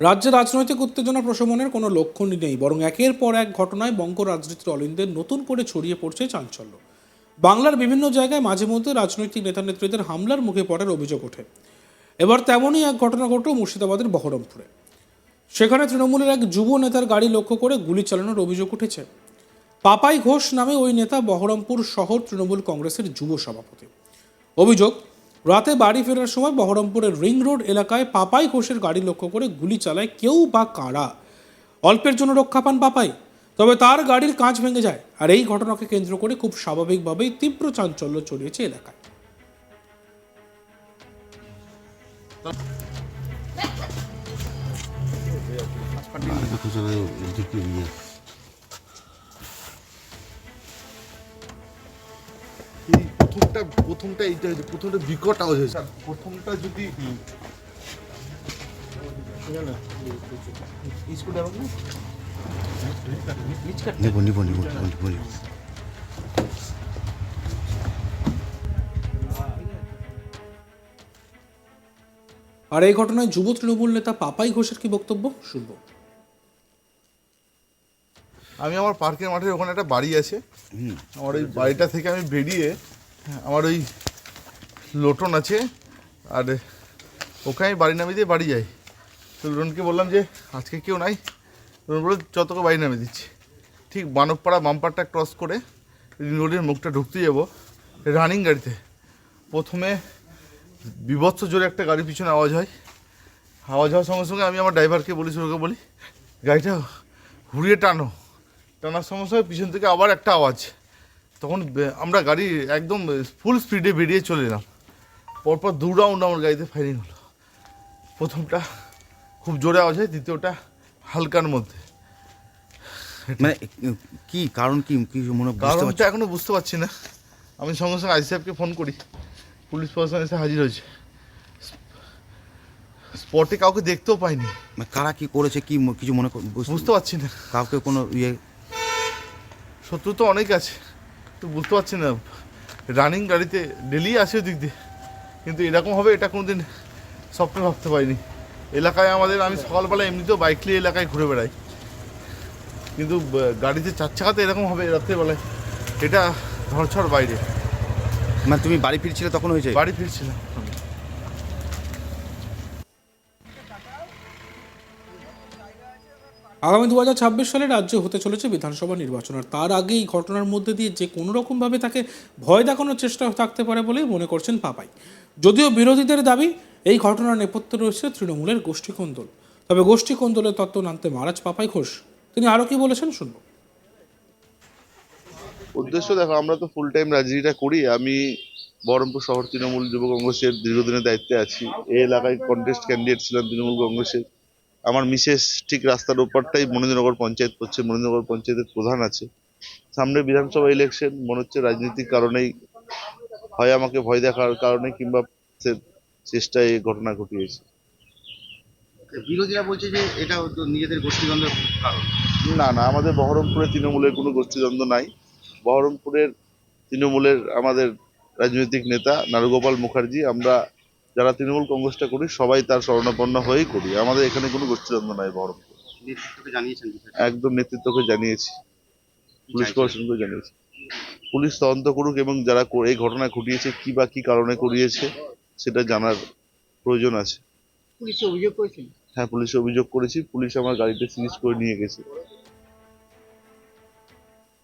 রাজ্যে রাজনৈতিক উত্তেজনা প্রশমনের কোনো লক্ষণই নেই, বরং একের পর এক ঘটনায় বঙ্গ রাজনীতির অলিন্দে নতুন করে ছড়িয়ে পড়ছে চাঞ্চল্য। বাংলার বিভিন্ন জায়গায় মাঝে মধ্যে রাজনৈতিক নেতা নেত্রীদের হামলার মুখে পড়ার অভিযোগ ওঠে। এবার তেমনই এক ঘটনা ঘটল মুর্শিদাবাদের বহরমপুরে। সেখানে তৃণমূলের এক যুব নেতার গাড়ি লক্ষ্য করে গুলি চালানোর অভিযোগ উঠেছে। পাপাই ঘোষ নামে ওই নেতা বহরমপুর শহর তৃণমূল কংগ্রেসের যুব সভাপতি। অভিযোগ, রাতে বাড়ি ফেরার সময় বহরমপুরের রিং রোড এলাকায় পাপাই ঘোষের গাড়ি লক্ষ্য করে গুলি চালায় কেউ বা কারা। অল্পের জন্য রক্ষা পান পাপাই, তবে তার গাড়ির কাঁচ ভেঙে যায়। আর এই ঘটনাকে কেন্দ্র করে খুব স্বাভাবিকভাবেই তীব্র চাঞ্চল্য ছড়িয়েছে এলাকায়। এই প্রথমটা এইটা হয়েছে, প্রথমটা বিকট আওয়াজ হয়েছে। প্রথমটা যদি নিবো নিবো নিবো নিবো নিবো। আর এই ঘটনায় যুব তৃণমূল নেতা পাপাই ঘোষের কি বক্তব্য শুনবো। আমি আমার পার্কের মাঠের ওখানে একটা বাড়ি আছে, আমার ওই বাড়িটা থেকে আমি বেরিয়ে আমার ওই লোটন আছে, আর ওখানে বাড়ি নামিয়ে দিয়ে বাড়ি যাই। তো লোটনকে বললাম যে আজকে কেউ নাই, লোটন বলে যতকে বাড়ি নামিয়ে দিচ্ছি। ঠিক বানকপাড়া বাম্পারটা ক্রস করে রোডের মুখটা ঢুকতে যাবো রানিং গাড়িতে, প্রথমে বিভৎস জোরে একটা গাড়ির পিছনে আওয়াজ হয়। আওয়াজ হওয়ার সঙ্গে সঙ্গে আমি আমার ড্রাইভারকে বলি, সুরকে বলি গাড়িটা ঘুরিয়ে টানো। টানার সঙ্গে সঙ্গে পিছন থেকে আবার একটা আওয়াজ। তখন আমরা গাড়ি একদম ফুল স্পিডে বেরিয়ে চলে এলাম। পরপর 2 রাউন্ড আমার গাড়িতে ফায়ারিং হলো। প্রথমটা খুব জোরে আওয়াজ হয়, দ্বিতীয়টা হালকার মধ্যে। মানে কি কারণ, কি কি মনে বুঝতে কারণটা পারছি? এখনো বুঝতে পারছি না। আমি সঙ্গে সঙ্গে আইসি সাহেবকে ফোন করি, পুলিশ প্রশাসন এসে হাজির হয়েছে। স্পটে কাউকে দেখতেও পাইনি, মানে কারা কি করেছে, কি কিছু মনে বুঝতে পারছি না। কাউকে কোনো ইয়ে? শত্রু তো অনেক আছে, তো বুঝতে পারছি না। রানিং গাড়িতে ডেলি আসে দিক দিয়ে, কিন্তু এরকম হবে এটা কোনোদিন স্বপ্নে ভাবতে পারিনি। এলাকায় আমাদের, আমি সকালবেলা এমনিতেও বাইক নিয়ে এলাকায় ঘুরে বেড়াই, কিন্তু গাড়িতে 4 চাকাতে এরকম হবে রাত্রেবেলায়, এটা ধরছড় বাইরে। মানে তুমি বাড়ি ফিরছিলে তখন হয়েছে? বাড়ি ফিরছিলাম। আগামী 2026 সালে রাজ্যে হতে চলেছে বিধানসভা নির্বাচন, আর তার আগে এই ঘটনার মধ্যে দিয়ে যে কোনো রকমভাবে তাকে ভয় দেখানোর চেষ্টা থাকতে পারে বলেই মনে করছেন পাপাই। যদিও বিরোধীদের দাবি এই ঘটনার নেপথ্যে রয়েছে তৃণমূলের গোষ্ঠী কোন্দল, তবে গোষ্ঠী কোন্দলের তত্ত্ব নানতে নারাজ পাপাই ঘোষ। তিনি আরও কি বলেছেন শুনবো। উদ্দেশ্য দেখো, আমরা তো ফুল টাইম রাজনীতিটা করি। আমি বহরমপুর শহর তৃণমূল যুব কংগ্রেসের দীর্ঘদিনের দায়িত্বে আছি। এই এলাকায় কন্টেস্ট ক্যান্ডিডেট ছিলাম তৃণমূল কংগ্রেসের। আমার মিসেস ঠিক রাস্তার ওপারটাই মনীন্দ্রনগর পঞ্চায়েত করছে, মনীন্দ্রনগর পঞ্চায়েতের প্রধান আছে। সামনে বিধানসভা ইলেকশন, মনে হচ্ছে রাজনীতির কারণেই, হয় আমাকে ভয় দেখার কারণে কিংবা চেষ্টায় এই ঘটনা ঘটিয়েছে। বিরোধীরা বলছে যে এটা তো নিজেদের গোষ্ঠীদ্বন্দ্বের কারণ। না না, আমাদের বহরমপুরে তৃণমূলের কোনো গোষ্ঠীদ্বন্দ্ব নাই। বহরমপুরের তৃণমূলের আমাদের রাজনৈতিক নেতা নারুগোপাল মুখার্জি, আমরা যারা তৃণমূল কংগ্রেসটা করি সবাই তার শরণাপন্ন হয়েই করি। আমাদের এখানে কোনো গোষ্ঠীদ্বন্দ্ব নাই বহরমপুর। নেতৃত্বকে জানিয়েছেন বিষয়টা? একদম নেতৃত্বকে জানিয়েছি, পুলিশ চাইছেন? প্রশাসনকে জানিয়েছি। পুলিশ তদন্ত করুক এবং যারা এই ঘটনা ঘটিয়েছে কি বা কি কারণে করিয়েছে সেটা জানার প্রয়োজন আছে। পুলিশে অভিযোগ করেছেন? হ্যাঁ, পুলিশে অভিযোগ করেছি, পুলিশ আমার গাড়িতে সিজ করে নিয়ে গেছে।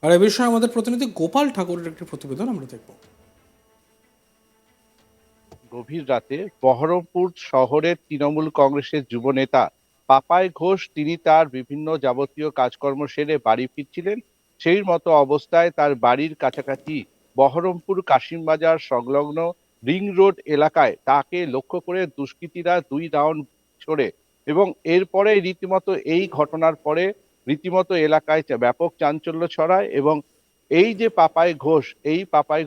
আর এ বিষয়ে আমাদের প্রতিনিধি গোপাল ঠাকুরের একটি প্রতিবেদন আমরা দেখব। গভীর রাতে বহরমপুর শহরের তৃণমূল কংগ্রেসের যুব নেতা পাপাই ঘোষ, তিনি তার বিভিন্ন যাবতীয় কাজকর্ম সেরে বাড়ি ফিরছিলেন। সেই মতো অবস্থায় তার বাড়ির কাছাকাছি বহরমপুর কাশিমবাজার সংলগ্ন রিং রোড এলাকায় তাকে লক্ষ্য করে দুষ্কৃতীরা 2 রাউন্ড ছোড়ে এবং এরপরে রীতিমতো এই ঘটনার পরে রীতিমতো এলাকায় ব্যাপক চাঞ্চল্য ছড়ায়। এবং এই যে পাপাই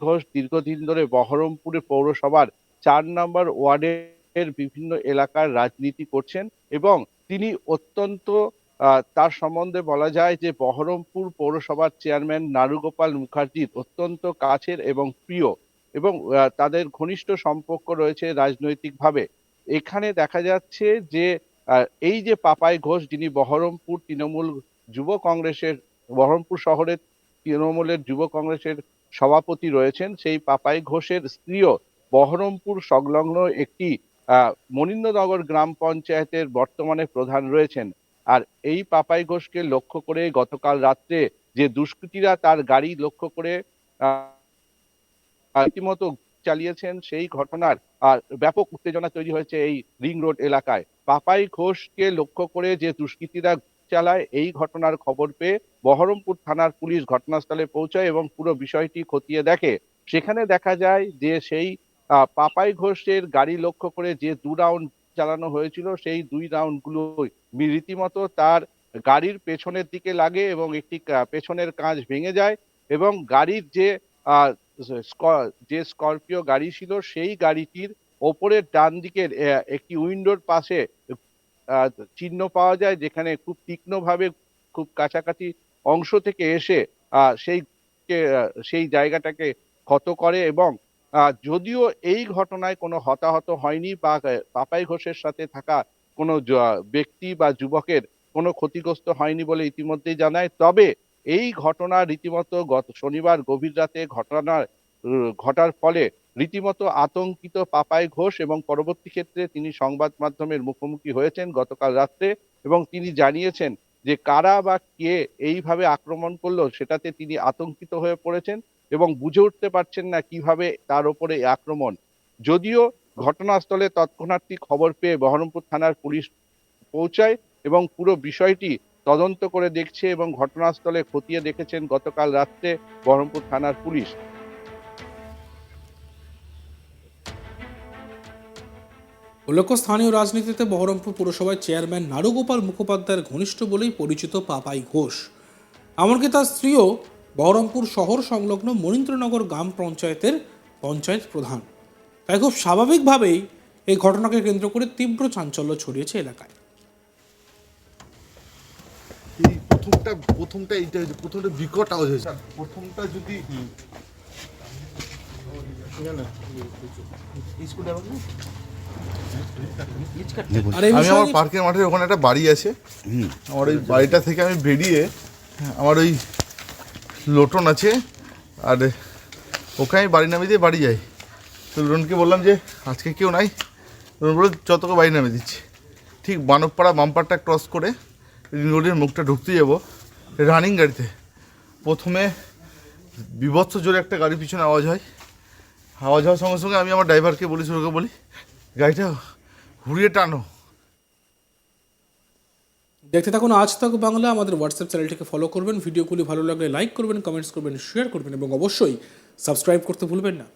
ঘোষ দীর্ঘদিন ধরে বহরমপুরে পৌরসভার 4 নম্বর ওয়ার্ডের বিভিন্ন এলাকার রাজনীতি করছেন এবং তিনি অত্যন্ত তার সম্বন্ধে বলা যায় যে বহরমপুর পৌরসভার চেয়ারম্যান নারুগোপাল মুখার্জির অত্যন্ত কাছের এবং প্রিয়, এবং তাদের ঘনিষ্ঠ সম্পর্ক রয়েছে রাজনৈতিকভাবে। এখানে দেখা যাচ্ছে যে এই যে পাপাই ঘোষ, যিনি বহরমপুর তৃণমূল যুব কংগ্রেসের, বহরমপুর শহরের তৃণমূলের যুব কংগ্রেসের সভাপতি রয়েছেন, সেই পাপাই ঘোষের স্ত্রীও বহরমপুর সংলগ্ন একটি মনীন্দ্রনগর গ্রাম পঞ্চায়েতের বর্তমানে প্রধান রয়েছেন। আর এই পাপাই ঘোষকে লক্ষ্য করে গতকাল রাত্রে যে দুষ্কৃতীরা তার গাড়ি লক্ষ্য করে রীতিমতো চালিয়েছেন, সেই ঘটনার ব্যাপক উত্তেজনা তৈরি হয়েছে এই রিং রোড এলাকায়। পাপাই ঘোষকে লক্ষ্য করে যে দুষ্কৃতীরা চালায়, এই ঘটনার খবর পেয়ে বহরমপুর থানার পুলিশ ঘটনাস্থলে পৌঁছায় এবং পুরো বিষয়টি খতিয়ে দেখে। সেখানে দেখা যায় যে সেই পাপাই ঘোষের গাড়ি লক্ষ্য করে যে 2 রাউন্ড চালানো হয়েছিল, সেই 2 রাউন্ডগুলো রীতিমতো তার গাড়ির পেছনের দিকে লাগে এবং একটি পেছনের কাঁচ ভেঙে যায় এবং গাড়ির যে স্করপিও গাড়ি ছিল, সেই গাড়িটির ওপরের ডান দিকের একটি উইন্ডোর পাশে চিহ্ন পাওয়া যায়, যেখানে খুব তীক্ষ্ণভাবে খুব কাছাকাছি অংশ থেকে এসে সেই জায়গাটাকে ক্ষত করে। এবং যদিও এই ঘটনায় কোনো হতাহত হয়নি বা পাপাই ঘোষের সাথে থাকা কোনো ব্যক্তি বা যুবকের কোনো ক্ষতিগ্রস্ত হয়নি বলে ইতিমধ্যেই জানায়, তবে এই ঘটনা রীতিমতো গত শনিবার গভীর রাতে ঘটার ফলে রীতিমতো আতঙ্কিত পাপাই ঘোষ এবং পরবর্তী ক্ষেত্রে তিনি সংবাদ মাধ্যমের মুখোমুখি হয়েছেন গতকাল রাত্রে এবং তিনি জানিয়েছেন যে কারা বা কে এইভাবে আক্রমণ করলো সেটাতে তিনি আতঙ্কিত হয়ে পড়েছেন এবং বুঝে উঠতে পারছেন না কিভাবে তার উপরে আক্রমণ। যদিও ঘটনাস্থলে তৎক্ষণাৎ খবর পেয়ে বহরমপুর থানার পুলিশ পৌঁছায় এবং পুরো বিষয়টি তদন্ত করে দেখছে এবং ঘটনাস্থলে খতিয়ে দেখেছেন গতকাল রাত্রে বহরমপুর থানার পুলিশ। উল্লেখ্য, স্থানীয় রাজনীতিতে বহরমপুর পুরসভার চেয়ারম্যান নারুগোপাল মুখোপাধ্যায়ের ঘনিষ্ঠ বলেই পরিচিত পাপাই ঘোষ। এমনকি তার স্ত্রীও বহরমপুর শহর সংলগ্ন মনীন্দ্রনগর গ্রাম পঞ্চায়েতের পঞ্চায়েত প্রধান। তাই খুব স্বাভাবিকভাবেই এই ঘটনাকে কেন্দ্র করে তীব্র চাঞ্চল্য ছড়িয়েছে এলাকায়। এই প্রথমটা এইটা হয়েছে, প্রথমটা বিকট আওয়াজ হয়েছে। প্রথমটা যদি আর এই আমি বিষয়ে আমার পার্কের মাঠের ওখানে একটা বাড়ি আছে, আমার ওই বাড়িটা থেকে আমি বেরিয়ে আমার ওই লোটন আছে, আর ওকে আমি বাড়ি নামিয়ে দিয়ে বাড়ি যাই। তো লোটনকে বললাম যে আজকে কেউ নাই, লোটন বলে যতকে বাড়ি নামিয়ে দিচ্ছি। ঠিক বানকপাড়া বাম্পারটা ক্রস করে রোডের মুখটা ঢুকতে যাবো রানিং গাড়িতে, প্রথমে বিভৎস জোরে একটা গাড়ির পিছনে আওয়াজ হয়। আওয়াজ হওয়ার সঙ্গে সঙ্গে আমি আমার ড্রাইভারকে বলি, সুরকে বলি গাড়িটা ঘুরিয়ে টানো। দেখতে থাকুন আজ তাক বাংলা। আমাদের হোয়াটসঅ্যাপ চ্যানেলটিকে ফলো করবেন, ভিডিওগুলি ভালো লাগলে লাইক করবেন, কমেন্টস করবেন, শেয়ার করবেন এবং অবশ্যই সাবস্ক্রাইব করতে ভুলবেন না।